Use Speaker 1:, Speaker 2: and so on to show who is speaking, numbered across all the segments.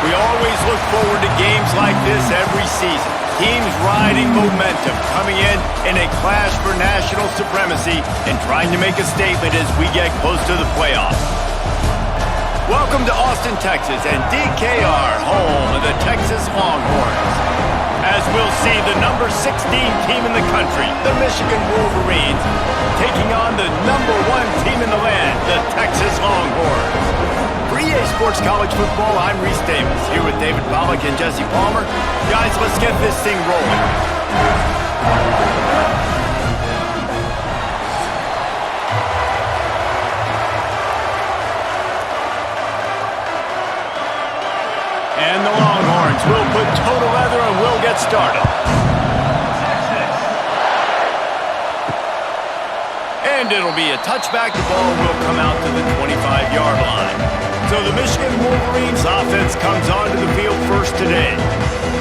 Speaker 1: We always look forward to games like this every season. Teams riding momentum, coming in a clash for national supremacy and trying to make a statement as we get close to the playoffs. Welcome to Austin, Texas, and DKR, home of the Texas Longhorns. As we'll see, the number 16 team in the country, the Michigan Wolverines, taking on the number 1 team in the land, the Texas Longhorns. For EA Sports College Football, I'm Reese Davis, here with David Pollack and Jesse Palmer. Guys, let's get this thing rolling. And the Longhorns will put total leather and we'll get started. And it'll be a touchback. The ball will come out to the 25-yard line. So the Michigan Wolverines offense comes onto the field first today.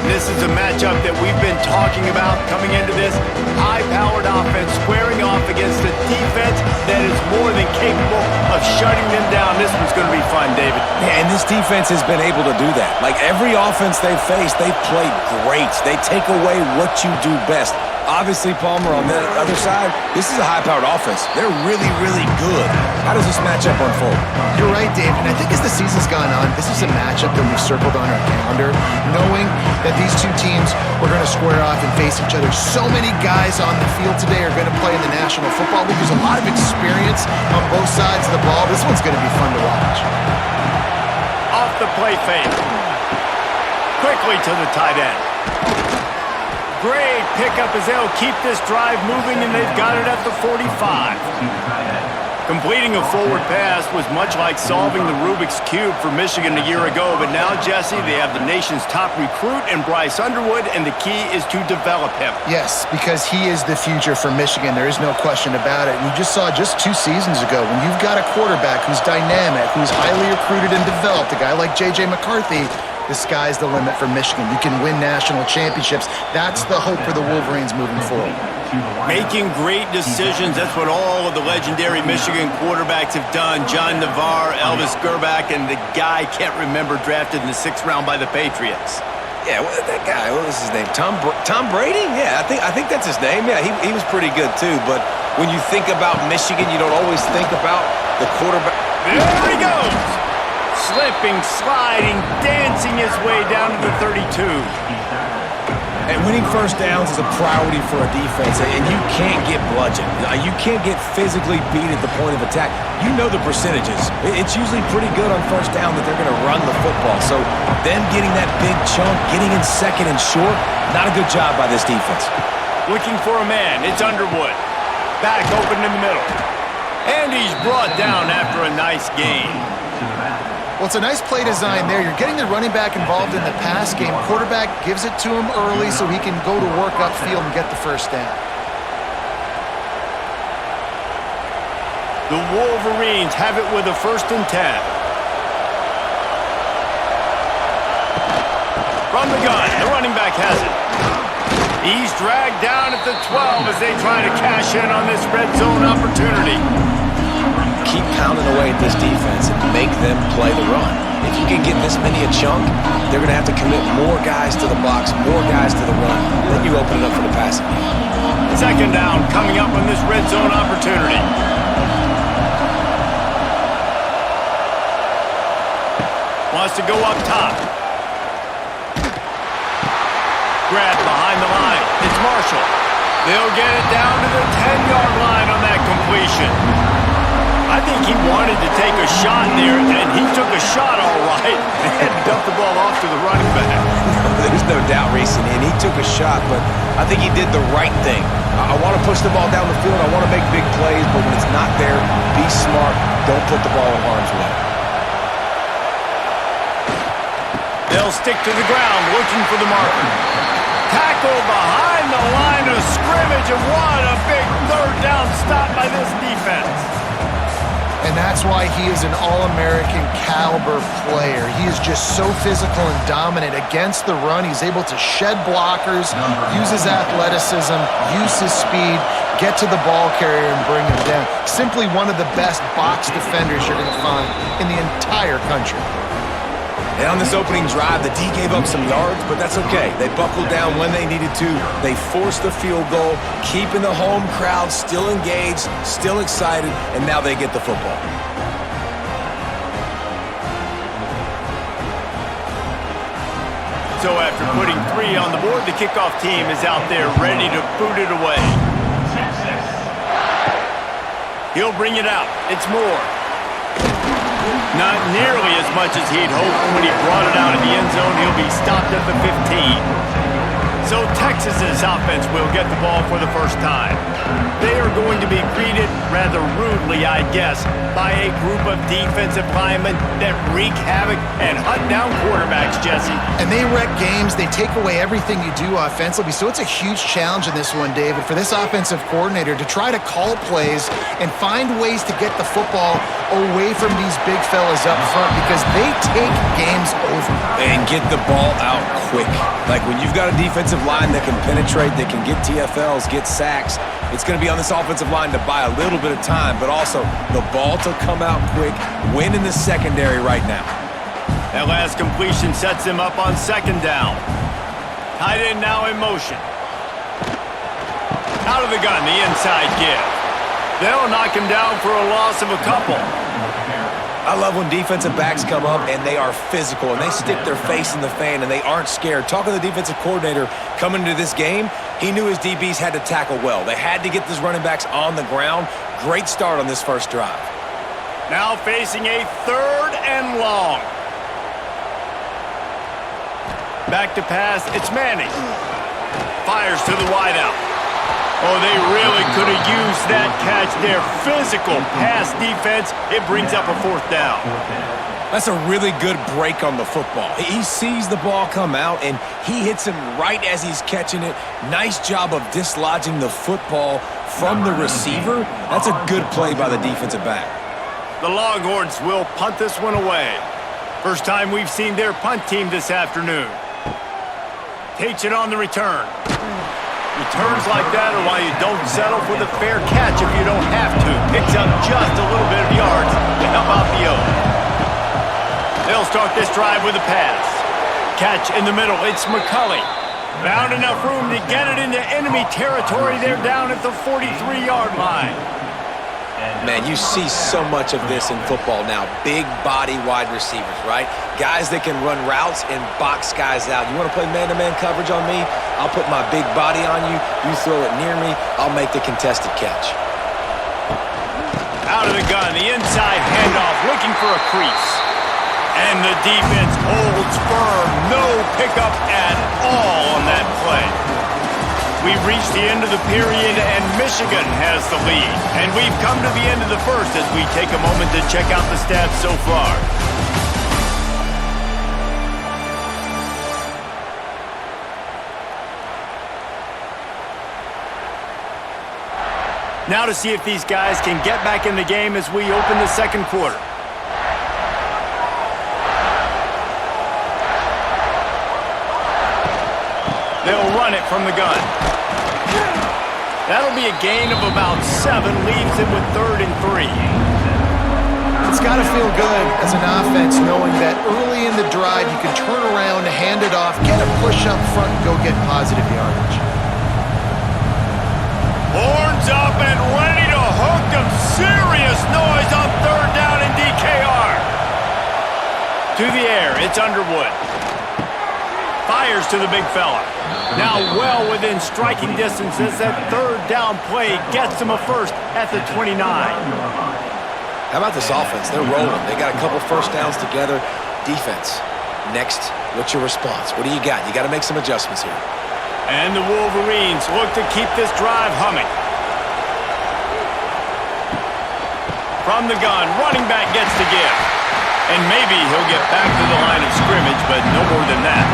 Speaker 1: This is a matchup that we've been talking about coming into this. High-powered offense squaring off against a defense that is more than capable of shutting them down. This one's going to be fun, David.
Speaker 2: Yeah, and this defense has been able to do that. Like every offense they've faced, they've played great. They take away what you do best. Obviously, Palmer, on the other side, this is a high-powered offense. They're really, really good. How does this matchup unfold?
Speaker 3: You're right, Dave, and I think as the season's gone on, this is a matchup that we've circled on our calendar, knowing that these two teams were going to square off and face each other. So many guys on the field today are going to play in the National Football League. There's a lot of experience on both sides of the ball. This one's going to be fun to watch.
Speaker 1: Off the play fake. Quickly to the tight end. Great pickup as they'll keep this drive moving, and they've got it at the 45. Completing a forward pass was much like solving the Rubik's Cube for Michigan a year ago, but now, Jesse, they have the nation's top recruit in Bryce Underwood, and the key is to develop him.
Speaker 3: Yes, because he is the future for Michigan. There is no question about it. And you just saw just 2 seasons ago, when you've got a quarterback who's dynamic, who's highly recruited and developed, a guy like J.J. McCarthy, the sky's the limit for Michigan. You can win national championships. That's the hope for the Wolverines moving forward.
Speaker 1: Making great decisions. That's what all of the legendary Michigan quarterbacks have done. John Navarre, Elvis Gerbach, and the guy can't remember drafted in the 6th round by the Patriots.
Speaker 2: Yeah, that guy, what was his name? Tom Brady? Yeah, I think that's his name. Yeah, he was pretty good too. But when you think about Michigan, you don't always think about the quarterback.
Speaker 1: There he goes! Slipping, sliding, dancing his way down to the 32.
Speaker 2: And winning first downs is a priority for a defense, and you can't get bludgeoned. You can't get physically beat at the point of attack. You know the percentages. It's usually pretty good on first down that they're going to run the football. So them getting that big chunk, getting in second and short, not a good job by this defense.
Speaker 1: Looking for a man. It's Underwood. Back open in the middle. And he's brought down after a nice gain.
Speaker 3: Well, it's a nice play design there. You're getting the running back involved in the pass game. Quarterback gives it to him early so he can go to work upfield and get the first down.
Speaker 1: The Wolverines have it with a 1st and 10. From the gun, the running back has it. He's dragged down at the 12 as they try to cash in on this red zone opportunity.
Speaker 2: Keep pounding away at this defense and make them play the run. If you can get this many a chunk, they're going to have to commit more guys to the box, more guys to the run. Then you open it up for the passing game.
Speaker 1: 2nd down coming up on this red zone opportunity. Wants to go up top. Grab behind the line. It's Marshall. They'll get it down to the 10-yard line on that completion. I think he wanted to take a shot there, and he took a shot all right and dumped the ball off to the running back.
Speaker 2: There's no doubt, Reese, and he took a shot, but I think he did the right thing. I want to push the ball down the field. I want to make big plays, but when it's not there, be smart. Don't put the ball in harm's way.
Speaker 1: They'll stick to the ground, looking for the marker. Tackle behind the line of scrimmage, and what a big 3rd down stop by this defense.
Speaker 3: And that's why he is an All-American caliber player. He is just so physical and dominant against the run. He's able to shed blockers, use his athleticism, use his speed, get to the ball carrier and bring him down. Simply one of the best box defenders you're going to find in the entire country.
Speaker 2: And on this opening drive, the D gave up some yards, but that's okay. They buckled down when they needed to. They forced the field goal, keeping the home crowd still engaged, still excited, and now they get the football.
Speaker 1: So after putting 3 on the board, the kickoff team is out there ready to boot it away. He'll bring it out. It's Moore. Not nearly as much as he'd hoped. When he brought it out in the end zone, he'll be stopped at the 15. So Texas's offense will get the ball for the first time. They are going to be greeted rather rudely, I guess, by a group of defensive linemen that wreak havoc and hunt down quarterbacks, Jesse.
Speaker 3: And they wreck games. They take away everything you do offensively. So it's a huge challenge in this one, David, for this offensive coordinator to try to call plays and find ways to get the football away from these big fellas up front because they take games over.
Speaker 2: And get the ball out quick. Like when you've got a defensive line that can penetrate, that can get TFLs, get sacks, it's going to be on this offensive line to buy a little bit of time, but also the ball to come out quick, win in the secondary right now.
Speaker 1: That last completion sets him up on second down. Tight end now in motion. Out of the gun, the inside give. They'll knock him down for a loss of a couple.
Speaker 2: I love when defensive backs come up and they are physical and they stick their face in the fan and they aren't scared. Talking to the defensive coordinator coming into this game, he knew his DBs had to tackle well. They had to get these running backs on the ground. Great start on this first drive.
Speaker 1: Now facing a 3rd and long. Back to pass, it's Manning. Fires to the wideout. Oh, they really could have used that catch there. Physical pass defense. It brings up a 4th down.
Speaker 2: That's a really good break on the football. He sees the ball come out, and he hits him right as he's catching it. Nice job of dislodging the football from the receiver. That's a good play by the defensive back.
Speaker 1: The Longhorns will punt this one away. First time we've seen their punt team this afternoon. Takes it on the return. Returns like that are why you don't settle for the fair catch if you don't have to. Picks up just a little bit of yards to help out the O. They'll start this drive with a pass. Catch in the middle. It's McCulley. Found enough room to get it into enemy territory. They're down at the 43-yard line.
Speaker 2: Man, you see so much of this in football now. Big body wide receivers, right? Guys that can run routes and box guys out. You want to play man-to-man coverage on me? I'll put my big body on you. You throw it near me, I'll make the contested catch.
Speaker 1: Out of the gun, the inside handoff, looking for a crease. And the defense holds firm. No pickup at all on that play. We've reached the end of the period, and Michigan has the lead. And we've come to the end of the first as we take a moment to check out the stats so far. Now to see if these guys can get back in the game as we open the second quarter. They'll run it from the gun. That'll be a gain of about 7, leaves him with 3rd and 3.
Speaker 3: It's got to feel good as an offense knowing that early in the drive you can turn around, hand it off, get a push up front, and go get positive yardage.
Speaker 1: Horns up and ready to hook them. Serious noise on 3rd down in DKR. To the air, it's Underwood. Fires to the big fella. Now well within striking distance as that 3rd down play gets him a first at the 29.
Speaker 2: How about this offense? They're rolling. They got a couple first downs together. Defense. Next, what's your response? What do you got? You got to make some adjustments here.
Speaker 1: And the Wolverines look to keep this drive humming. From the gun, running back gets the give. And maybe he'll get back to the line of scrimmage, but no more than that.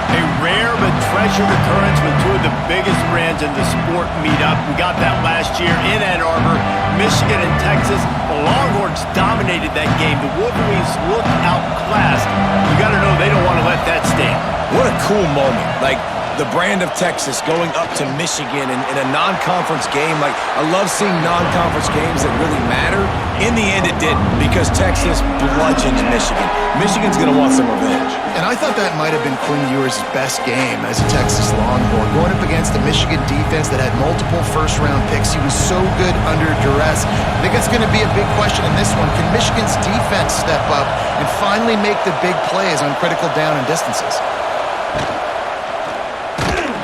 Speaker 1: A rare but treasured occurrence when 2 of the biggest brands in the sport meet up. We got that last year in Ann Arbor, Michigan and Texas. The Longhorns dominated that game. The Wolverines looked outclassed. You got to know they don't want to let that stand.
Speaker 2: What a cool moment. Like, The brand of Texas going up to Michigan in a non-conference game. Like, I love seeing non-conference games that really matter. In the end, it didn't, because Texas bludgeoned Michigan. Michigan's going to want some revenge.
Speaker 3: And I thought that might have been Quinn Ewers' best game as a Texas Longhorn. Going up against the Michigan defense that had multiple first-round picks. He was so good under duress. I think that's going to be a big question in this one. Can Michigan's defense step up and finally make the big plays on critical down and distances?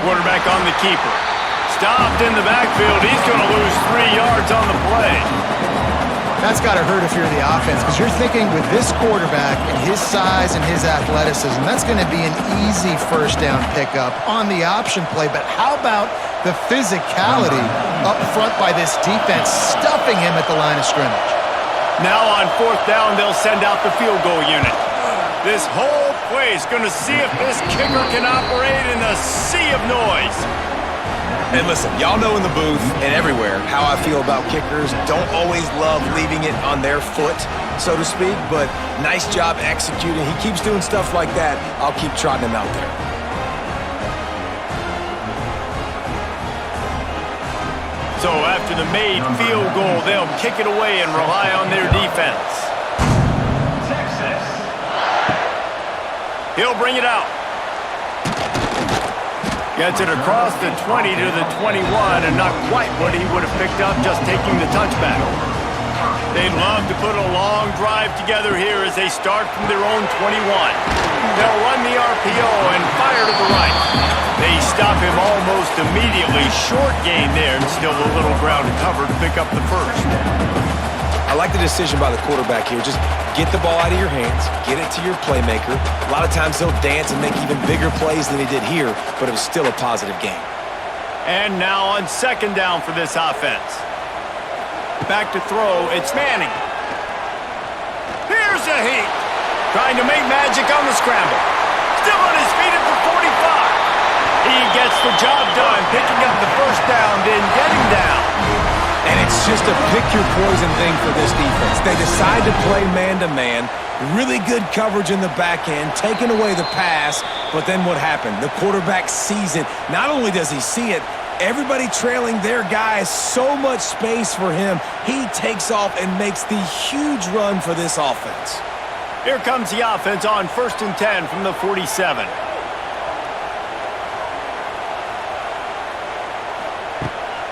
Speaker 1: Quarterback on the keeper. Stopped in the backfield. He's going to lose 3 yards on the play.
Speaker 3: That's got to hurt if you're the offense, because you're thinking with this quarterback and his size and his athleticism, that's going to be an easy first down pickup on the option play. But how about the physicality up front by this defense, stuffing him at the line of scrimmage?
Speaker 1: Now on 4th down, they'll send out the field goal unit. This whole play is going to see if this kicker can operate in a sea of noise.
Speaker 2: And listen, y'all know in the booth and everywhere how I feel about kickers. Don't always love leaving it on their foot, so to speak, but nice job executing. He keeps doing stuff like that. I'll keep trotting him out there.
Speaker 1: So after the made field goal, they'll kick it away and rely on their defense. Texas. He'll bring it out. Gets it across the 20 to the 21, and not quite what he would have picked up just taking the touchback. They'd love to put a long drive together here as they start from their own 21. They'll run the RPO and fire to the right. They stop him almost immediately. Short gain there, and still a little ground to cover to pick up the first.
Speaker 2: I like the decision by the quarterback here. Just get the ball out of your hands, get it to your playmaker. A lot of times he'll dance and make even bigger plays than he did here, but it was still a positive game.
Speaker 1: And now on 2nd down for this offense. Back to throw, it's Manning. Here's a heat. Trying to make magic on the scramble. Still on his feet at the 45. He gets the job done, picking up the first down, then getting down.
Speaker 2: And it's just a pick-your-poison thing for this defense. They decide to play man-to-man, really good coverage in the back end, taking away the pass, but then what happened? The quarterback sees it. Not only does he see it, everybody trailing their guy, so much space for him. He takes off and makes the huge run for this offense.
Speaker 1: Here comes the offense on 1st and 10 from the 47.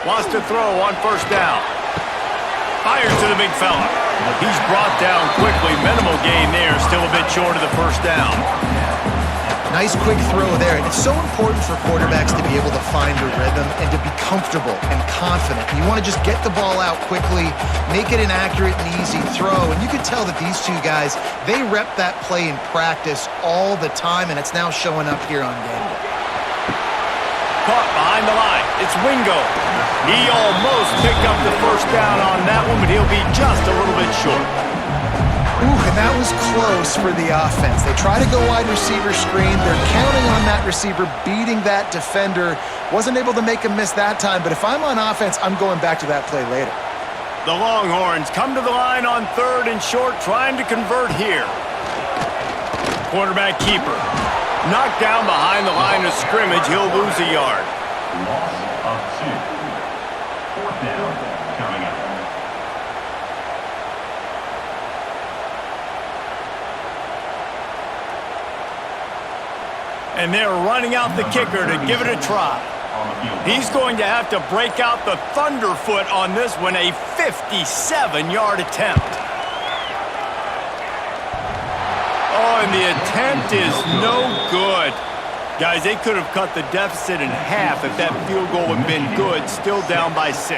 Speaker 1: Wants to throw on 1st down. Fires to the big fella. He's brought down quickly. Minimal gain there. Still a bit short of the first down.
Speaker 3: Nice quick throw there. It's so important for quarterbacks to be able to find a rhythm and to be comfortable and confident. You want to just get the ball out quickly, make it an accurate and easy throw. And you can tell that these two guys, they rep that play in practice all the time, and it's now showing up here on game day.
Speaker 1: Caught behind the line. It's Wingo. He almost picked up the first down on that one, but he'll be just a little bit short.
Speaker 3: Ooh, and that was close for the offense. They try to go wide receiver screen. They're counting on that receiver beating that defender. Wasn't able to make him miss that time, but if I'm on offense, I'm going back to that play later.
Speaker 1: The Longhorns come to the line on 3rd and short, trying to convert here. Quarterback keeper. Knocked down behind the line of scrimmage. He'll lose a yard.
Speaker 4: Loss of 2. 4th down coming up.
Speaker 1: And they're running out the kicker to give it a try. He's going to have to break out the thunderfoot on this one, a 57-yard attempt. Oh, and the attempt is no good. Guys, they could have cut the deficit in half if that field goal had been good, still down by 6.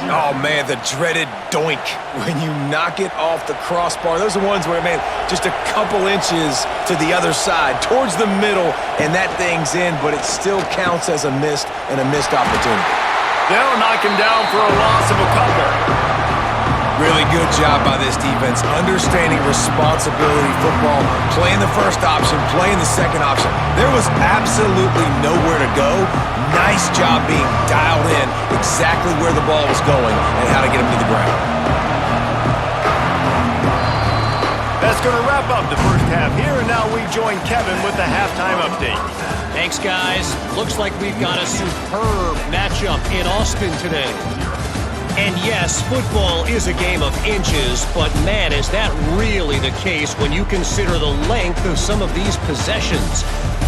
Speaker 2: Oh, man, the dreaded doink when you knock it off the crossbar. Those are ones where, man, just a couple inches to the other side, towards the middle, and that thing's in, but it still counts as a missed opportunity.
Speaker 1: They'll knock him down for a loss of a couple.
Speaker 2: Really good job by this defense, understanding responsibility football, playing the first option, playing the second option. There was absolutely nowhere to go. Nice job being dialed in exactly where the ball was going and how to get him to the ground.
Speaker 1: That's going to wrap up the first half here, and now we join Kevin with the halftime update.
Speaker 5: Thanks, guys. Looks like we've got a superb matchup in Austin today. And yes, football is a game of inches, but man, is that really the case when you consider the length of some of these possessions.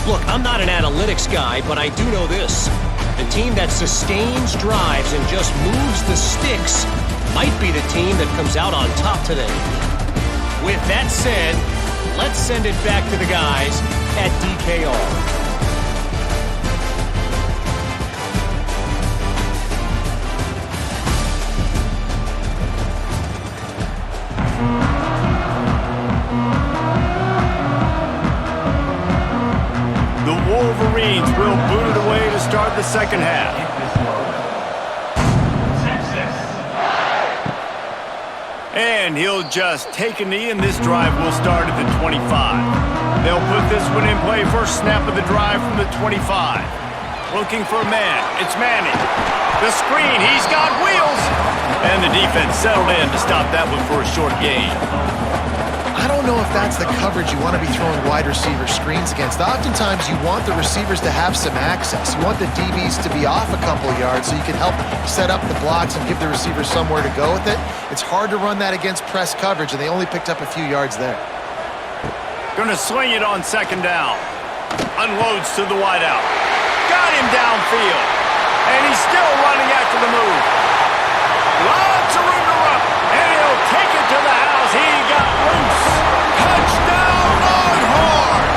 Speaker 5: Look, I'm not an analytics guy, but I do know this. The team that sustains drives and just moves the sticks might be the team that comes out on top today. With that said, let's send it back to the guys at DKR.
Speaker 1: The Wolverines will boot it away to start the second half.
Speaker 4: Texas.
Speaker 1: And he'll just take a knee, and this drive will start at the 25. They'll put this one in play. First snap of the drive from the 25. Looking for a man. It's Manning. The screen. He's got wheels. And the defense settled in to stop that one for a short gain.
Speaker 3: I don't know if that's the coverage you want to be throwing wide receiver screens against. Oftentimes, you want the receivers to have some access. You want the DBs to be off a couple yards so you can help set up the blocks and give the receivers somewhere to go with it. It's hard to run that against press coverage, and they only picked up a few yards there.
Speaker 1: Gonna swing it on second down. Unloads to the wideout. Got him downfield. And he's still running after the move. Lots of room to run. And he'll take it to the house. He got loose. Touchdown, Longhorns!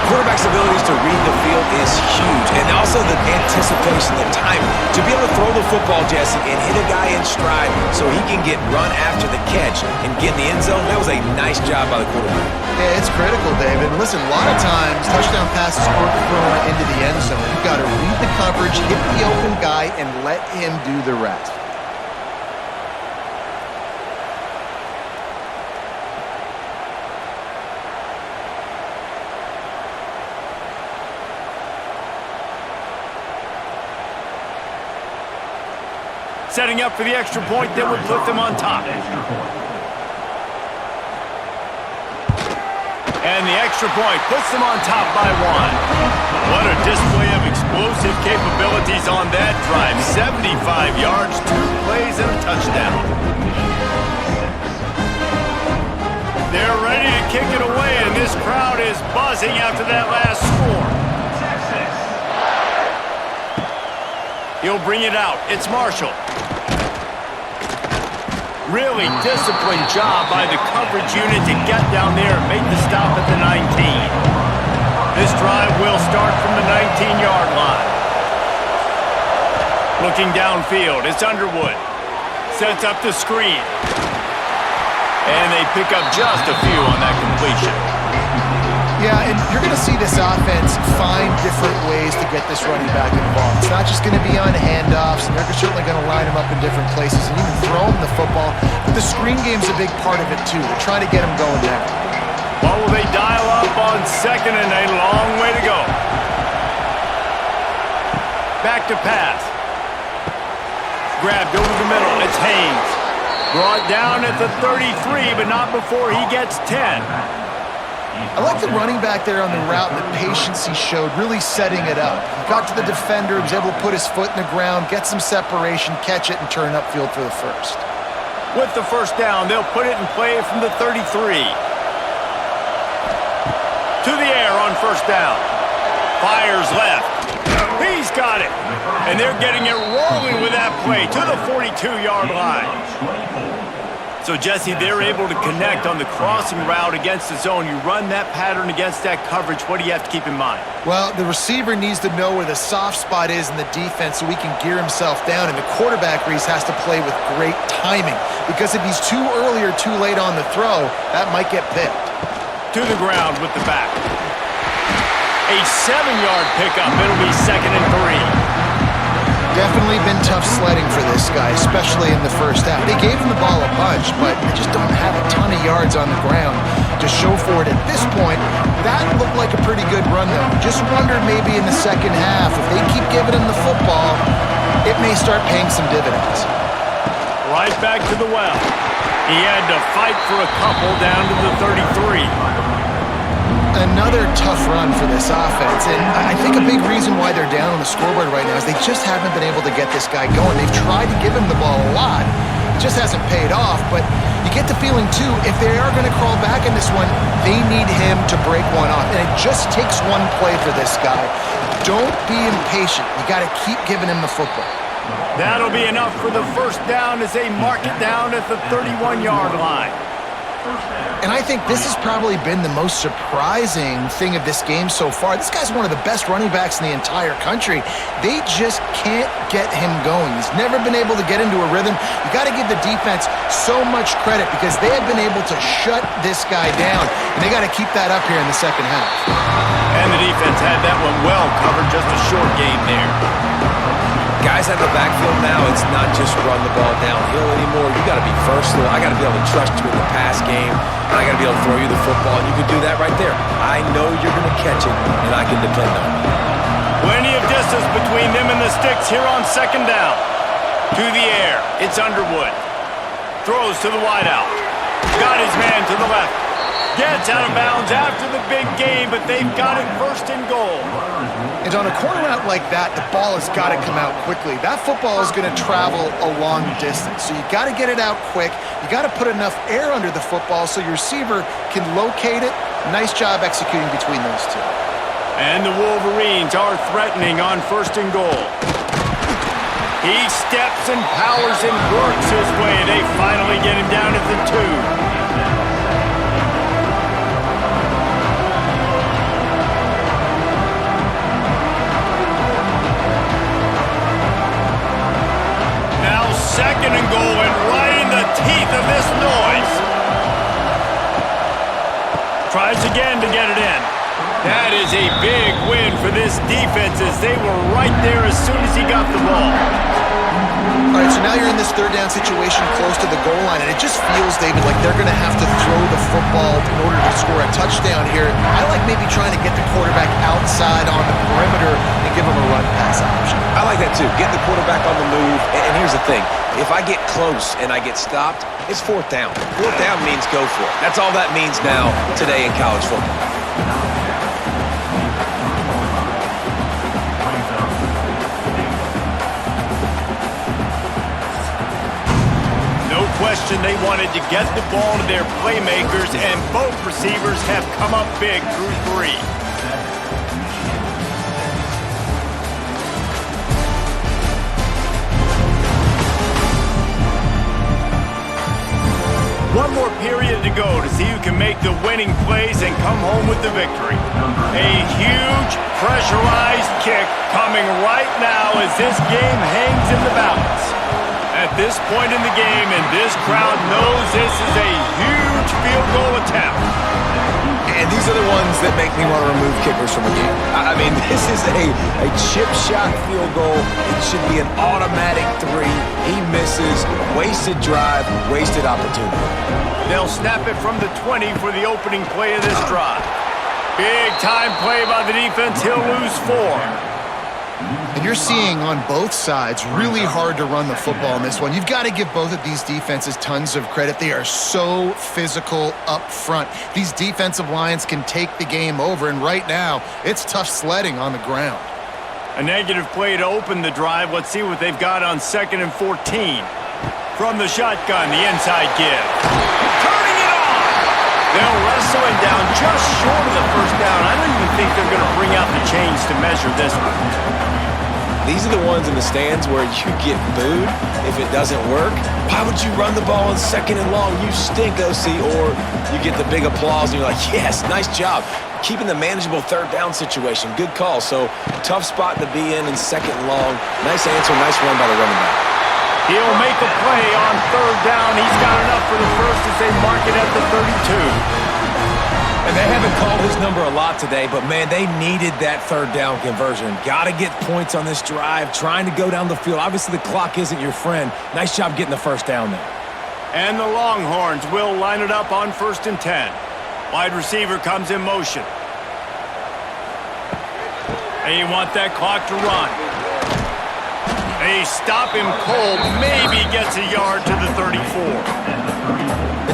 Speaker 2: Quarterback's abilities to read the field is huge, and also the anticipation, the timing. To be able to throw the football, Jesse, and hit a guy in stride so he can get run after the catch and get in the end zone, that was a nice job by the quarterback.
Speaker 3: Yeah, it's critical, David. Listen, a lot of times, touchdown passes aren't thrown into the end zone. You've got to read the coverage, hit the open guy, and let him do the rest.
Speaker 1: Setting up for the extra point that would put them on top. And the extra point puts them on top by one. What a display of explosive capabilities on that drive. 75 yards, 2 plays, and a touchdown. They're ready to kick it away, and this crowd is buzzing after that last score. He'll bring it out. It's Marshall. Really disciplined job by the coverage unit to get down there and make the stop at the 19. This drive will start from the 19-yard line. Looking downfield, it's Underwood. Sets up the screen. And they pick up just a few on that completion.
Speaker 3: Yeah, and you're going to see this offense find different ways to get this running back involved. It's not just going to be on handoffs, and they're certainly going to line him up in different places and even throw him the football. But the screen game's a big part of it, too. They're trying to get him going there.
Speaker 1: What will they dial up on second, and a long way to go. Back to pass. Grabbed over the middle. It's Haynes. Brought down at the 33, but not before he gets 10.
Speaker 3: I like the running back there on the route and the patience he showed, really setting it up. He got to the defender, was able to put his foot in the ground, get some separation, catch it, and turn upfield for the first.
Speaker 1: With the first down, they'll put it in play from the 33. To the air on first down. Fires left. He's got it. And they're getting it rolling with that play to the 42-yard line. So, Jesse, they're able to connect on the crossing route against the zone. You run that pattern against that coverage. What do you have to keep in mind?
Speaker 3: Well, the receiver needs to know where the soft spot is in the defense so he can gear himself down. And the quarterback, Reese, has to play with great timing. Because if he's too early or too late on the throw, that might get picked.
Speaker 1: To the ground with the back. A 7-yard pickup. It'll be 2nd and 3.
Speaker 3: Definitely been tough sledding for this guy, especially in the first half. They gave him the ball a bunch, but they just don't have a ton of yards on the ground to show for it at this point. That looked like a pretty good run, though. Just wondered maybe in the second half, if they keep giving him the football, it may start paying some dividends.
Speaker 1: Right back to the well. He had to fight for a couple down to the 33.
Speaker 3: And another tough run for this offense, and I think a big reason why they're down on the scoreboard right now is they just haven't been able to get this guy going. They've tried to give him the ball a lot. It just hasn't paid off, but you get the feeling, too, if they are going to crawl back in this one, they need him to break one off, and it just takes one play for this guy. Don't be impatient. You got to keep giving him the football.
Speaker 1: That'll be enough for the first down as they mark it down at the 31-yard line.
Speaker 3: And I think this has probably been the most surprising thing of this game so far. This guy's one of the best running backs in the entire country. They just can't get him going. He's never been able to get into a rhythm. You got to give the defense so much credit because they have been able to shut this guy down, and they got to keep that up here in the second half.
Speaker 1: And the defense had that one well covered, just a short game there.
Speaker 2: Guys out of the backfield now, it's not just run the ball downhill anymore. You got to be versatile. I got to be able to trust you in the pass game, and I got to be able to throw you the football, and you can do that right there. I know you're going to catch it, and I can depend on it.
Speaker 1: Plenty of distance between them and the sticks here on second down. To the air, it's Underwood. Throws to the wideout. Got his man to the left. Gets out of bounds after the big game, but they've got it first and goal.
Speaker 3: And on a corner route like that, the ball has got to come out quickly. That football is going to travel a long distance, so you got to get it out quick. You got to put enough air under the football so your receiver can locate it. Nice job executing between those two.
Speaker 1: And the Wolverines are threatening on first and goal. He steps and powers and works his way. They finally get him down at the 2. Second and goal, and right in the teeth of this noise. Tries again to get it in. That is a big win for this defense as they were right there as soon as he got the ball.
Speaker 3: All right, so now you're in this third down situation close to the goal line, and it just feels, David, like they're going to have to throw the football in order to score a touchdown here. I like maybe trying to get the quarterback outside on the perimeter and give him a run pass option.
Speaker 2: I like that too. Get the quarterback on the move. And here's the thing. If I get close and I get stopped, it's fourth down. Fourth down means go for it. That's all that means now today in college football.
Speaker 1: No question they wanted to get the ball to their playmakers, and both receivers have come up big through 3. One more period to go to see who can make the winning plays and come home with the victory. A huge, pressurized kick coming right now as this game hangs in the balance. At this point in the game, and this crowd knows this is a huge field goal attempt.
Speaker 2: And these are the ones that make me want to remove kickers from a game. I mean, this is a chip shot field goal. It should be an automatic 3. He misses. Wasted drive, wasted opportunity.
Speaker 1: They'll snap it from the 20 for the opening play of this drive. Big time play by the defense. He'll lose 4.
Speaker 3: And you're seeing on both sides really hard to run the football in this one. You've got to give both of these defenses tons of credit. They are so physical up front. These defensive lines can take the game over, and right now, it's tough sledding on the ground.
Speaker 1: A negative play to open the drive. Let's see what they've got on 2nd and 14. From the shotgun, the inside give. Turning it on! They'll wrestle him down just short of the first down. I don't even think they're going to bring out the chains to measure this one.
Speaker 2: These are the ones in the stands where you get booed if it doesn't work. Why would you run the ball on 2nd and long? You stink, OC. Or you get the big applause and you're like, yes, nice job. Keeping the manageable third down situation. Good call. So tough spot to be in 2nd and long. Nice answer, nice run by the running back.
Speaker 1: He'll make a play on 3rd down. He's got enough for the first as they mark it at the 32.
Speaker 2: And they haven't called his number a lot today, but, man, they needed that 3rd down conversion. Got to get points on this drive, trying to go down the field. Obviously, the clock isn't your friend. Nice job getting the first down there.
Speaker 1: And the Longhorns will line it up on 1st and 10. Wide receiver comes in motion. They want that clock to run. They stop him cold, maybe gets a yard to the 34.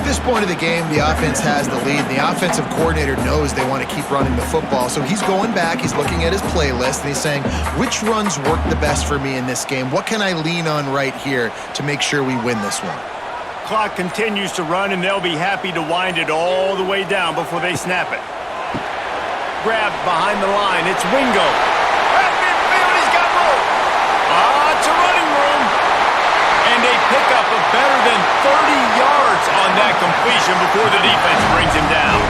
Speaker 3: At this point of the game, the offense has the lead. The offensive coordinator knows they want to keep running the football. So he's going back, he's looking at his playlist, and he's saying, which runs work the best for me in this game? What can I lean on right here to make sure we win this one?
Speaker 1: Clock continues to run, and they'll be happy to wind it all the way down before they snap it. Grabbed behind the line. It's Wingo. At midfield, he's got room. It's a running room. And they pick up a better than 30 yards on that completion before the defense brings him down.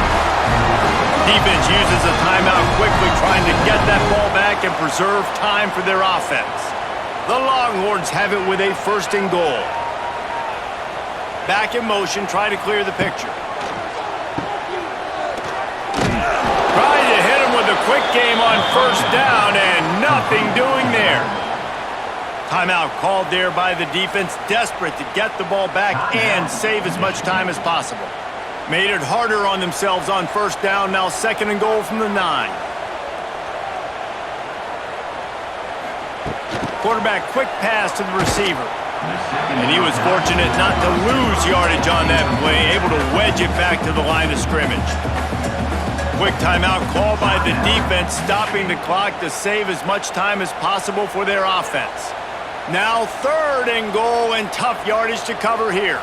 Speaker 1: Defense uses a timeout quickly, trying to get that ball back and preserve time for their offense. The Longhorns have it with a 1st and goal. Back in motion, try to clear the picture. Trying to hit him with a quick game on 1st down, and nothing doing there. Timeout called there by the defense, desperate to get the ball back and save as much time as possible. Made it harder on themselves on 1st down, now 2nd and goal from the 9. Quarterback quick pass to the receiver. And he was fortunate not to lose yardage on that play, able to wedge it back to the line of scrimmage. Quick timeout called by the defense, stopping the clock to save as much time as possible for their offense. Now 3rd and goal, and tough yardage to cover here.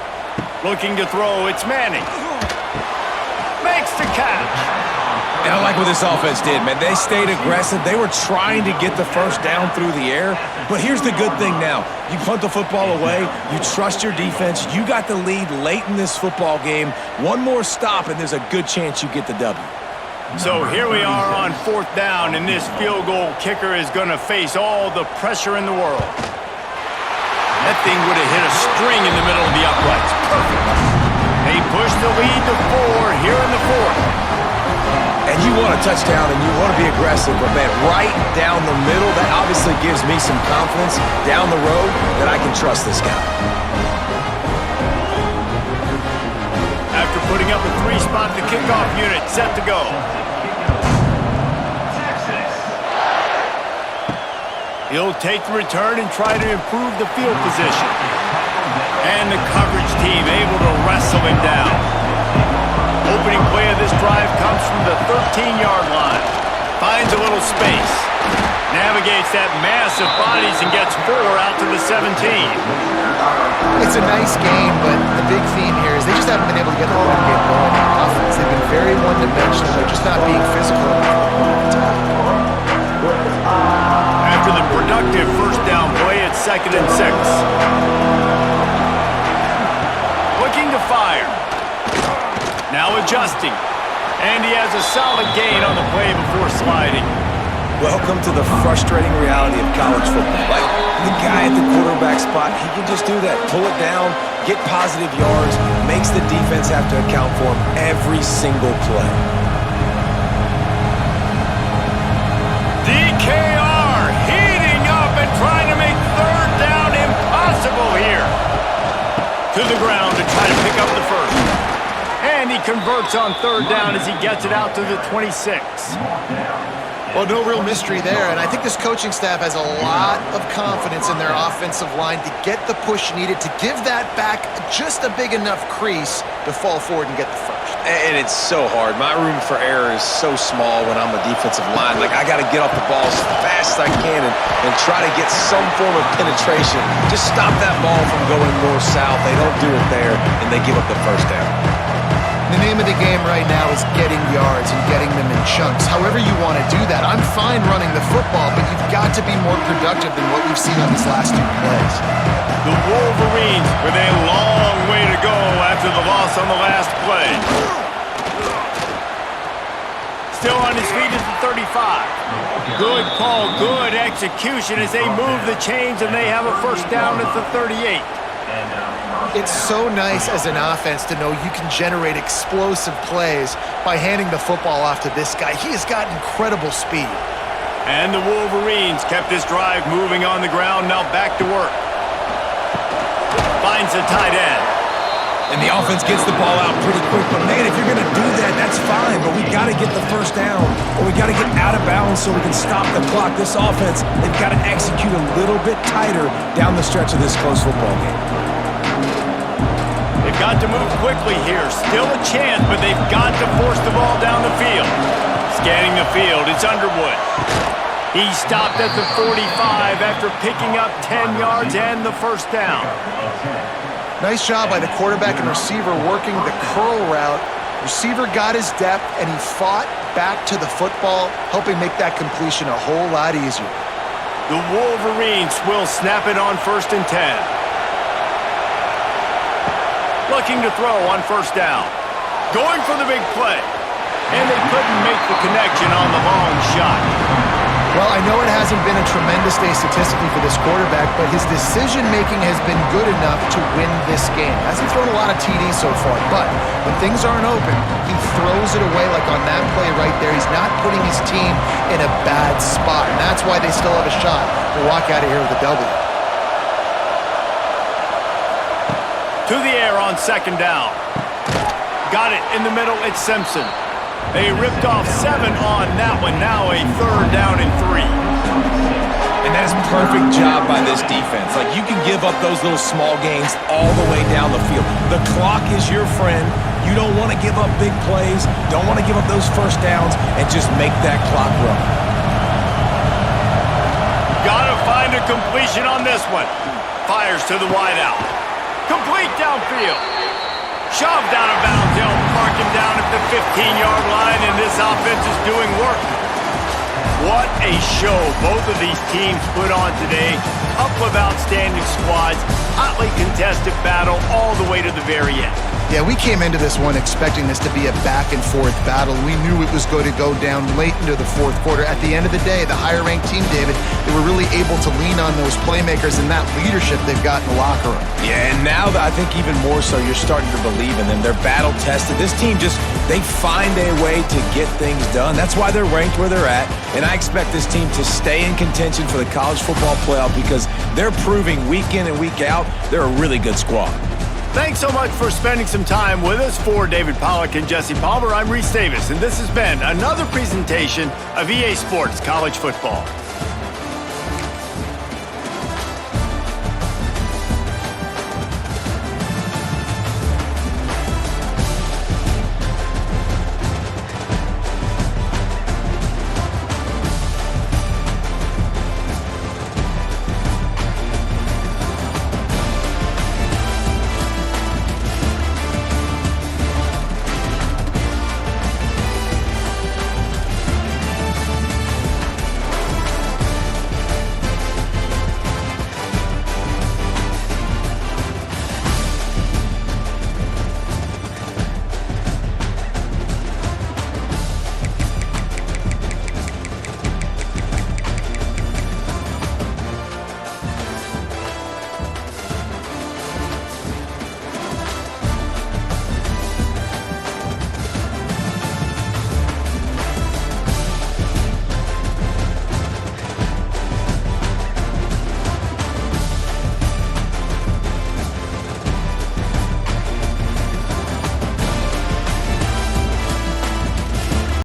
Speaker 1: Looking to throw, it's Manning. Makes the catch.
Speaker 2: And I like what this offense did, man. They stayed aggressive. They were trying to get the 1st down through the air. But here's the good thing now. You punt the football away. You trust your defense. You got the lead late in this football game. One more stop, and there's a good chance you get the W.
Speaker 1: So here we are on 4th down, and this field goal kicker is going to face all the pressure in the world. That thing would have hit a string in the middle of the uprights. Perfect. They push the lead to 4 here in the 4th.
Speaker 2: And you want a touchdown and you want to be aggressive, but man, right down the middle, that obviously gives me some confidence down the road that I can trust this guy.
Speaker 1: After putting up a 3-spot, the kickoff unit set to go. He'll take the return and try to improve the field position. And the coverage team able to wrestle him down. Opening play of this drive comes from the 13-yard line. Finds a little space. Navigates that mass of bodies and gets 4 out to the 17.
Speaker 3: It's a nice game, but the big theme here is they just haven't been able to get the run game going on offense. They've been very one-dimensional. They're just not being physical enough.
Speaker 1: After the productive 1st down play, it's 2nd and 6. Looking to fire. Now adjusting. And he has a solid gain on the play before sliding.
Speaker 2: Welcome to the frustrating reality of college football. Like, the guy at the quarterback spot, he can just do that. Pull it down, get positive yards, makes the defense have to account for him every single play.
Speaker 1: DKR heating up and trying to make 3rd down impossible here. To the ground to try to pick up the 1st. And he converts on 3rd down as he gets it out to the 26.
Speaker 3: Well, no real mystery there, and I think this coaching staff has a lot of confidence in their offensive line to get the push needed, to give that back just a big enough crease to fall forward and get the 1st.
Speaker 2: And it's so hard. My room for error is so small when I'm a defensive line. Like, I got to get off the ball as fast as I can and try to get some form of penetration. Just stop that ball from going north-south. They don't do it there, and they give up the 1st down.
Speaker 3: The name of the game right now is getting yards and getting them in chunks. However you want to do that. I'm fine running the football, but you've got to be more productive than what we've seen on these last 2 plays.
Speaker 1: The Wolverines with a long way to go after the loss on the last play. Still on his feet at the 35. Good call, good execution as they move the chains and they have a 1st down at the 38.
Speaker 3: It's so nice as an offense to know you can generate explosive plays by handing the football off to this guy. He has got incredible speed.
Speaker 1: And the Wolverines kept this drive moving on the ground, now back to work. Finds a tight end.
Speaker 2: And the offense gets the ball out pretty quick. But, man, if you're going to do that, that's fine. But we got to get the 1st down, or we got to get out of bounds so we can stop the clock. This offense, they've got to execute a little bit tighter down the stretch of this close football game.
Speaker 1: They've got to move quickly here. Still a chance, but they've got to force the ball down the field. Scanning the field, it's Underwood. He stopped at the 45 after picking up 10 yards and the first down.
Speaker 3: Nice job by the quarterback and receiver working the curl route. Receiver got his depth, and he fought back to the football, helping make that completion a whole lot easier.
Speaker 1: The Wolverines will snap it on 1st and 10. Looking to throw on 1st down. Going for the big play. And they couldn't make the connection on the long shot.
Speaker 3: Well, I know it hasn't been a tremendous day statistically for this quarterback, but his decision-making has been good enough to win this game. Hasn't thrown a lot of TDs so far, but when things aren't open, he throws it away like on that play right there. He's not putting his team in a bad spot, and that's why they still have a shot to walk out of here with a W.
Speaker 1: To the air on 2nd down. Got it in the middle, it's Simpson. They ripped off 7 on that one. Now a 3rd down and 3.
Speaker 2: And that is a perfect job by this defense. Like, you can give up those little small gains all the way down the field. The clock is your friend. You don't want to give up big plays. Don't want to give up those 1st downs and just make that clock run.
Speaker 1: Gotta find a completion on this one. Fires to the wideout. Complete downfield. Shoved out of bounds. They'll mark him down at the 15-yard line, and this offense is doing work. What a show both of these teams put on today. Couple of outstanding squads. Hotly contested battle all the way to the very end.
Speaker 3: Yeah, we came into this one expecting this to be a back-and-forth battle. We knew it was going to go down late into the 4th quarter. At the end of the day, the higher-ranked team, David, they were really able to lean on those playmakers and that leadership they've got in the locker room.
Speaker 2: Yeah, and now that I think even more so, you're starting to believe in them. They're battle-tested. This team they find a way to get things done. That's why they're ranked where they're at, and I expect this team to stay in contention for the college football playoff because they're proving week in and week out they're a really good squad.
Speaker 1: Thanks so much for spending some time with us. For David Pollack and Jesse Palmer, I'm Reese Davis, and this has been another presentation of EA Sports College Football.